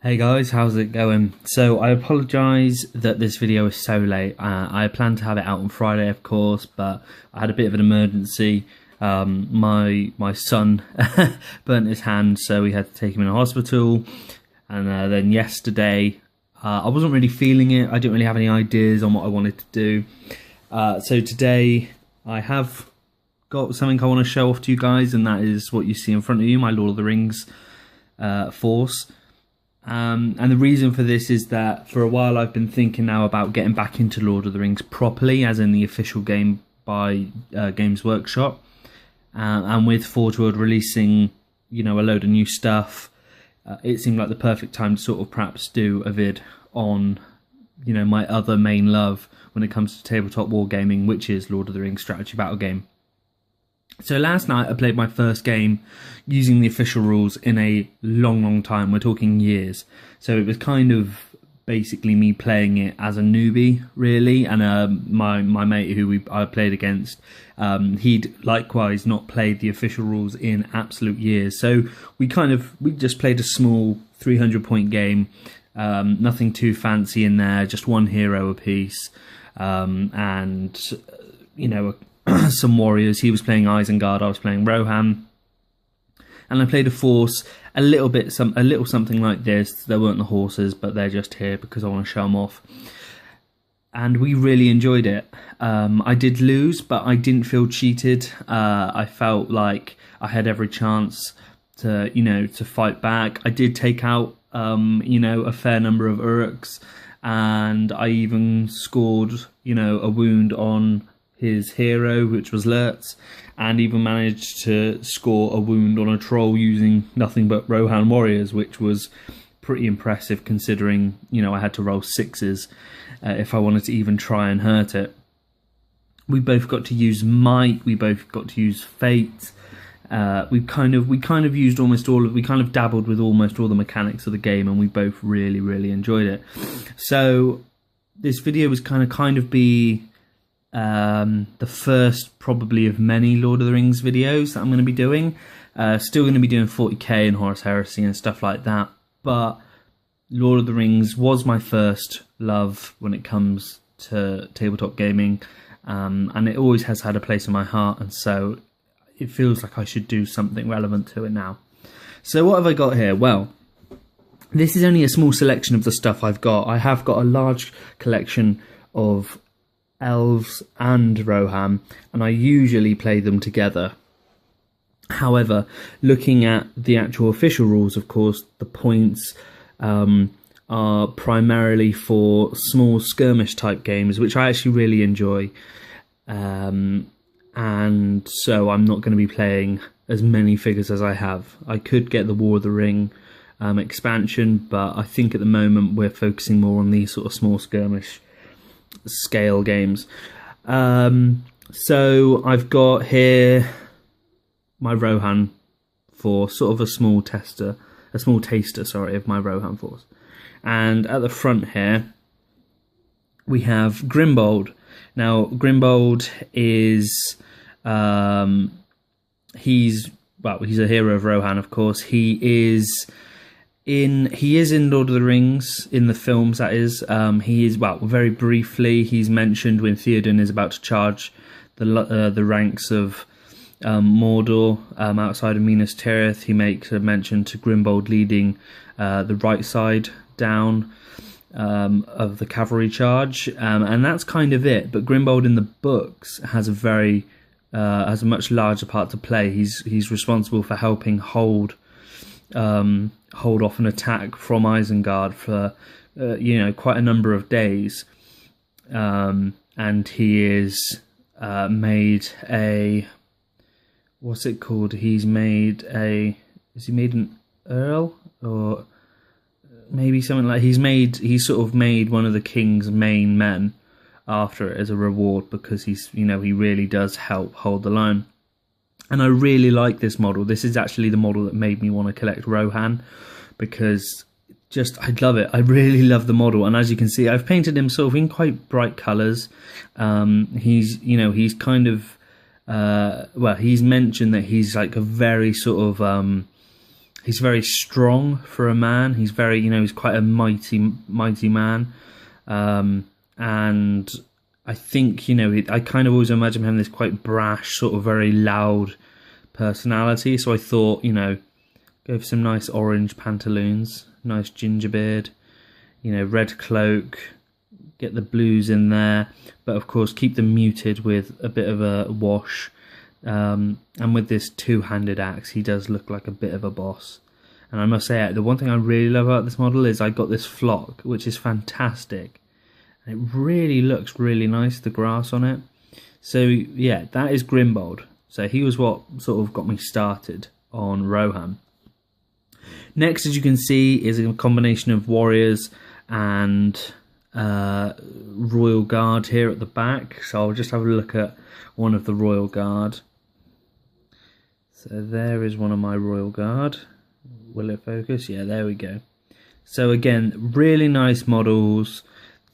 Hey guys, how's it going? So I apologise that this video is so late. I planned to have it out on Friday, of course, but I had a bit of an emergency. My son burnt his hand, so we had to take him in a hospital. And then yesterday, I wasn't really feeling it. I didn't really have any ideas on what I wanted to do. So today, I have got something I want to show off to you guys, and that is what you see in front of you, my Lord of the Rings force. And the reason for this is that for a while I've been thinking now about getting back into Lord of the Rings properly, as in the official game by Games Workshop. And with Forge World releasing, a load of new stuff, it seemed like the perfect time to sort of perhaps do a vid on, my other main love when it comes to tabletop wargaming, which is Lord of the Rings strategy battle game. So last night I played my first game using the official rules in a long time. We're talking years. So it was kind of basically me playing it as a newbie, really. And my mate who I played against, he'd likewise not played the official rules in absolute years. So we just played a small 300-point game. Nothing too fancy in there, just one hero apiece. And, some warriors. He was playing Isengard, I was playing Rohan, and I played a force a little something like this. There weren't the horses, but they're just here because I want to show them off. And we really enjoyed it. I did lose, but I didn't feel cheated. I felt like I had every chance to fight back. I did take out a fair number of Uruks, and I even scored a wound on his hero, which was Lotr, and even managed to score a wound on a troll using nothing but Rohan warriors, which was pretty impressive considering, I had to roll sixes if I wanted to even try and hurt it. We both got to use might, we both got to use fate. We kind of used we kind of dabbled with almost all the mechanics of the game, and we both really enjoyed it. So this video was kind of be the first probably of many Lord of the Rings videos that I'm going to be doing. Still going to be doing 40k and Horus Heresy and stuff like that, but Lord of the Rings was my first love when it comes to tabletop gaming, and it always has had a place in my heart, and so it feels like I should do something relevant to it now. So what have I got here? Well, this is only a small selection of the stuff I've got. I have got a large collection of elves and Rohan, and I usually play them together. However, looking at the actual official rules, of course, the points are primarily for small skirmish type games, which I actually really enjoy. And so I'm not going to be playing as many figures as I have. I could get the War of the Ring expansion, but I think at the moment we're focusing more on these sort of small skirmish scale games. So I've got here my Rohan for sort of a small taster of my Rohan force. And at the front here we have Grimbold. Now Grimbold is he's a hero of Rohan, of course. He is in Lord of the Rings, in the films, that is. He is, very briefly, he's mentioned when Theoden is about to charge the ranks of Mordor outside of Minas Tirith. He makes a mention to Grimbold leading the right side down of the cavalry charge, and that's kind of it. But Grimbold in the books has a much larger part to play. He's responsible for helping hold off an attack from Isengard for quite a number of days, and he is made a what's it called? Is he made an earl, or maybe something like he's sort of made one of the king's main men after it as a reward, because he really does help hold the line. And I really like this model. This is actually the model that made me want to collect Rohan, because I love it. I really love the model. And as you can see, I've painted him sort of in quite bright colours. He's kind of, he's mentioned that he's like a very sort of He's very strong for a man. He's very, he's quite a mighty man. And I think, I kind of always imagine him this quite brash, sort of very loud personality. So I thought, go for some nice orange pantaloons, nice ginger beard, red cloak, get the blues in there. But of course, keep them muted with a bit of a wash. And with this two-handed axe, he does look like a bit of a boss. And I must say, the one thing I really love about this model is I got this flock, which is fantastic. And it really looks really nice, the grass on it. So yeah, that is Grimbold. So he was what sort of got me started on Rohan. Next, as you can see, is a combination of warriors and Royal Guard here at the back. So I'll just have a look at one of the Royal Guard. So there is one of my Royal Guard. Will it focus? Yeah, there we go. So again, really nice models.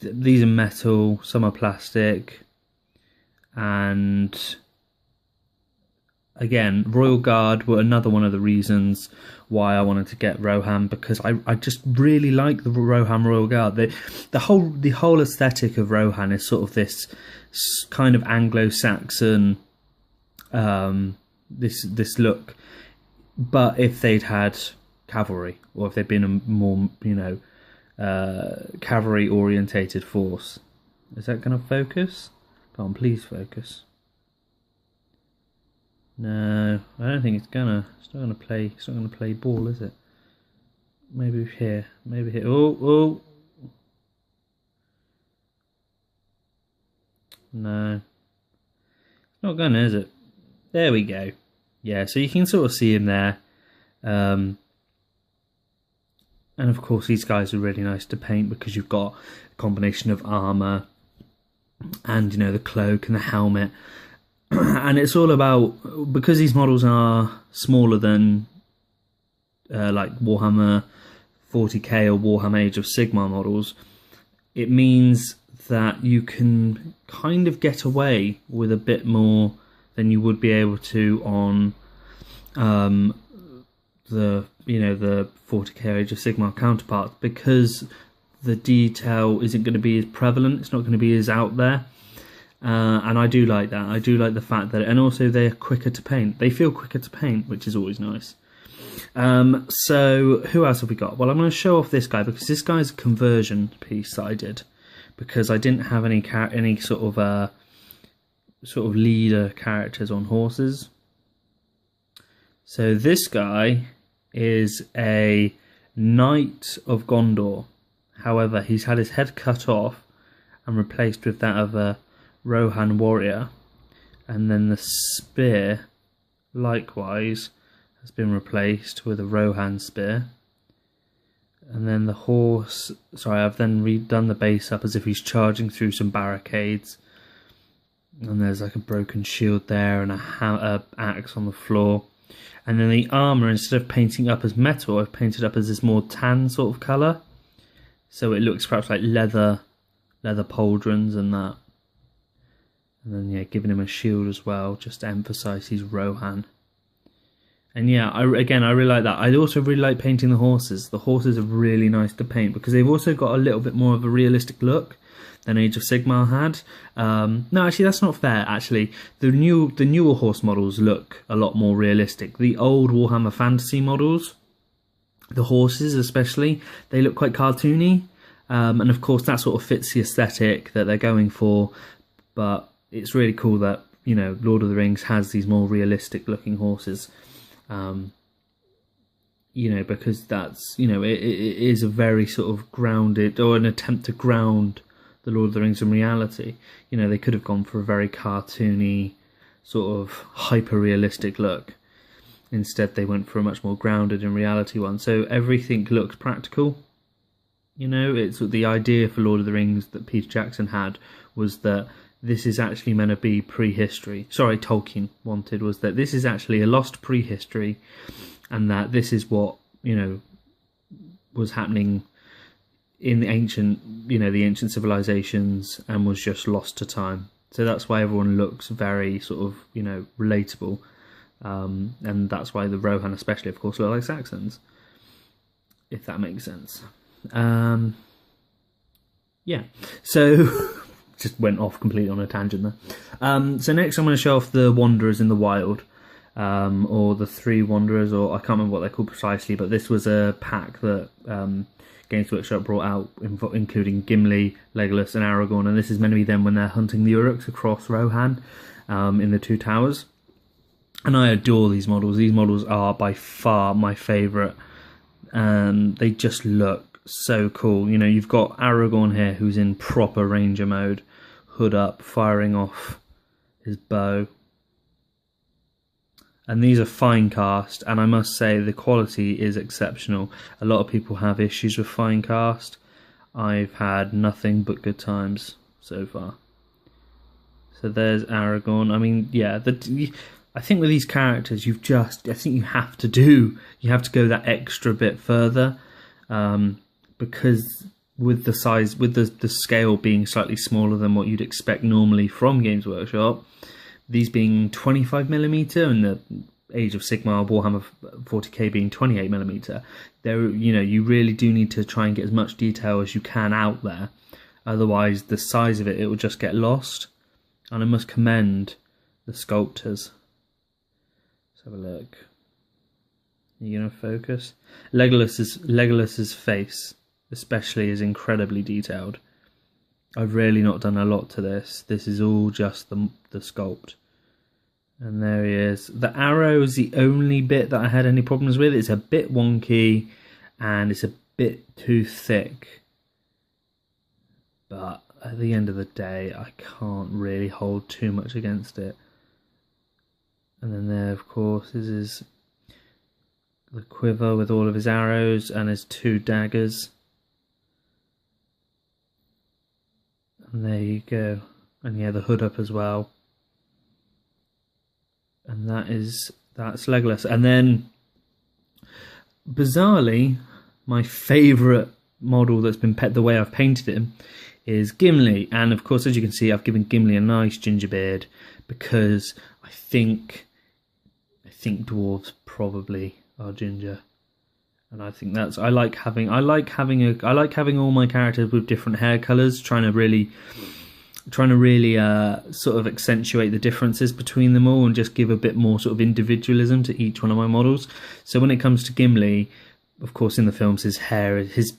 These are metal, some are plastic. And again, Royal Guard were another one of the reasons why I wanted to get Rohan, because I just really like the Rohan Royal Guard. The whole aesthetic of Rohan is sort of this kind of Anglo-Saxon this look. But if they'd had cavalry, or if they'd been a more cavalry orientated force. Is that going to focus? Come on, please focus. No, I don't think it's gonna. It's not gonna play. It's not gonna play ball, is it? Maybe here. Maybe here. Oh. No. It's not gonna, is it? There we go. Yeah, so you can sort of see him there. And of course, these guys are really nice to paint because you've got a combination of armor and the cloak and the helmet. And it's all about, because these models are smaller than like Warhammer 40k or Warhammer Age of Sigmar models, it means that you can kind of get away with a bit more than you would be able to on the 40k Age of Sigmar counterparts, because the detail isn't going to be as prevalent. It's not going to be as out there. And I do like that. I do like the fact that, and also they're quicker to paint. They feel quicker to paint, which is always nice. So who else have we got? Well, I'm going to show off this guy because this guy's a conversion piece that I did, because I didn't have any sort of leader characters on horses. So this guy is a Knight of Gondor. However, he's had his head cut off and replaced with that of a Rohan warrior, and then the spear likewise has been replaced with a Rohan spear, and then the horse, I've then redone the base up as if he's charging through some barricades, and there's like a broken shield there and a axe on the floor. And then the armour, instead of painting up as metal, I've painted up as this more tan sort of colour, so it looks perhaps like leather pauldrons and that. And then, yeah, giving him a shield as well, just to emphasise he's Rohan. And yeah, I really like that. I also really like painting the horses. The horses are really nice to paint because they've also got a little bit more of a realistic look than Age of Sigmar had. No, actually, that's not fair, actually. The newer horse models look a lot more realistic. The old Warhammer Fantasy models, the horses especially, they look quite cartoony. And of course, that sort of fits the aesthetic that they're going for. But it's really cool that, Lord of the Rings has these more realistic looking horses. Because that's, it is a very sort of grounded, or an attempt to ground the Lord of the Rings in reality. They could have gone for a very cartoony, sort of hyper-realistic look. Instead, they went for a much more grounded in reality one. So everything looks practical. It's the idea for Lord of the Rings that Peter Jackson had was that this is actually meant to be prehistory. Sorry, Tolkien wanted was that this is actually a lost prehistory, and that this is what, was happening in the ancient civilizations and was just lost to time. So that's why everyone looks very sort of, relatable. and that's why the Rohan especially, of course, look like Saxons, if that makes sense. Yeah, so just went off completely on a tangent there. So next I'm going to show off the Wanderers in the Wild, or the Three Wanderers, or I can't remember what they're called precisely, but this was a pack that Games Workshop brought out, including Gimli, Legolas and Aragorn, and this is meant to be them when they're hunting the Uruks across Rohan in the Two Towers. And I adore these models. These models are by far my favourite. They just look so cool. You know, you've got Aragorn here who's in proper ranger mode, hood up, firing off his bow. And these are fine cast, and I must say the quality is exceptional. A lot of people have issues with fine cast. I've had nothing but good times so far. So there's Aragorn. I mean, yeah, I think with these characters, I think you have to go that extra bit further, because with the size, with the scale being slightly smaller than what you'd expect normally from Games Workshop, these being 25mm and the Age of Sigmar Warhammer 40k being 28mm, you really do need to try and get as much detail as you can out there. Otherwise, the size of it will just get lost. And I must commend the sculptors. Let's have a look. Are you going to focus? Legolas's face, especially, is incredibly detailed. I've really not done a lot to this. This is all just the sculpt. And there he is. The arrow is the only bit that I had any problems with. It's a bit wonky and it's a bit too thick. But at the end of the day, I can't really hold too much against it. And then there, of course, is the quiver with all of his arrows and his 2 daggers. And there you go. And yeah, the hood up as well. And that's Legolas. And then, bizarrely, my favourite model that's been the way I've painted him is Gimli. And of course, as you can see, I've given Gimli a nice ginger beard because I think dwarves probably are ginger. And I think I like having all my characters with different hair colours, trying to really sort of accentuate the differences between them all and just give a bit more sort of individualism to each one of my models. So when it comes to Gimli, of course, in the films, his hair and his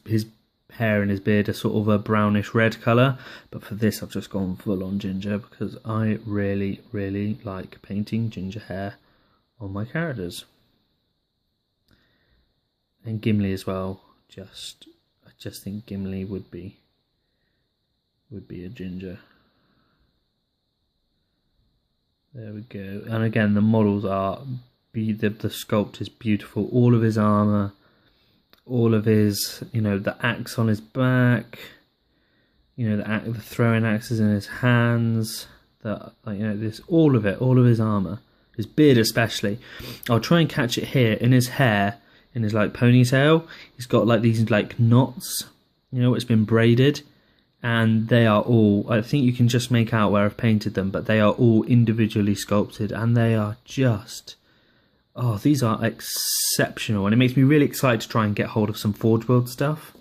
beard are sort of a brownish red colour, but for this I've just gone full on ginger because I really, really like painting ginger hair on my characters. And Gimli as well, I just think Gimli would be a ginger. There we go. And again, the models are the sculpt is beautiful. All of his armor, all of his, the axe on his back, the throwing axes in his hands, all of it, all of his armor, his beard especially. I'll try and catch it here in his hair, in his ponytail. He's got these knots, it's been braided. And they are all, I think you can just make out where I've painted them, but they are all individually sculpted and they are just, these are exceptional. And it makes me really excited to try and get hold of some Forge World stuff.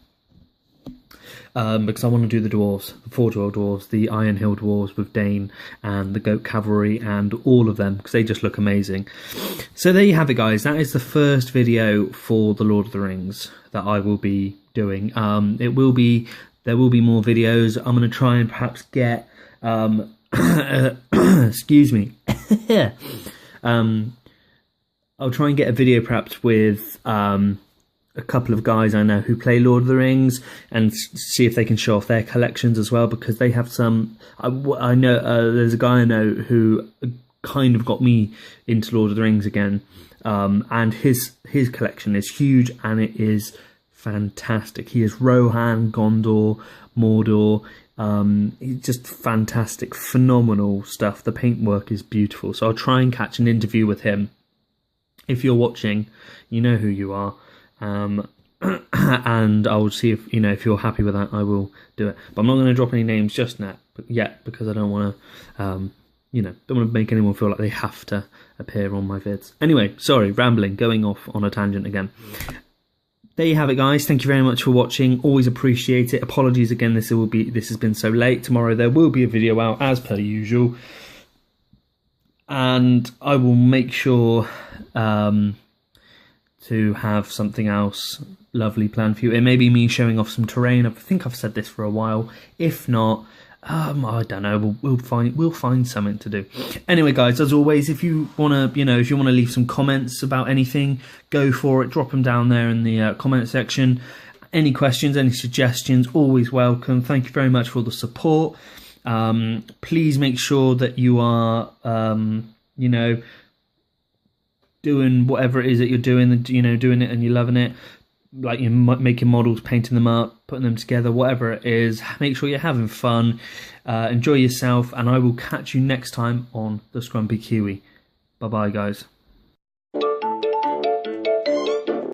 Because I want to do the dwarves, the Forge World dwarves, the Iron Hill dwarves with Dane and the Goat Cavalry and all of them, because they just look amazing. So there you have it, guys. That is the first video for the Lord of the Rings that I will be doing. There will be more videos. I'm going to try and perhaps get, excuse me. I'll try and get a video perhaps with a couple of guys I know who play Lord of the Rings and see if they can show off their collections as well, because they have some. I know there's a guy I know who kind of got me into Lord of the Rings again, and his collection is huge and it is fantastic. He is Rohan, Gondor, Mordor. Just fantastic, phenomenal stuff. The paintwork is beautiful. So I'll try and catch an interview with him. If you're watching, you know who you are. And I will see if if you're happy with that, I will do it. But I'm not going to drop any names just yet because I don't want to you know, don't want to make anyone feel like they have to appear on my vids. Anyway, sorry, rambling, going off on a tangent again. There you have it, guys. Thank you very much for watching. Always appreciate it. Apologies again, this has been so late. Tomorrow there will be a video out as per usual, and I will make sure to have something else lovely planned for you. It may be me showing off some terrain. I think I've said this for a while. If not, I don't know. We'll find something to do. Anyway, guys, as always, if you wanna, if you wanna leave some comments about anything, go for it. Drop them down there in the comment section. Any questions, any suggestions, always welcome. Thank you very much for all the support. Please make sure that you are, doing whatever it is that you're doing, doing it and you're loving it. Like you're making models, painting them up, putting them together, whatever it is. Make sure you're having fun, enjoy yourself, and I will catch you next time on the Scrumpy Kiwi. Bye bye, guys.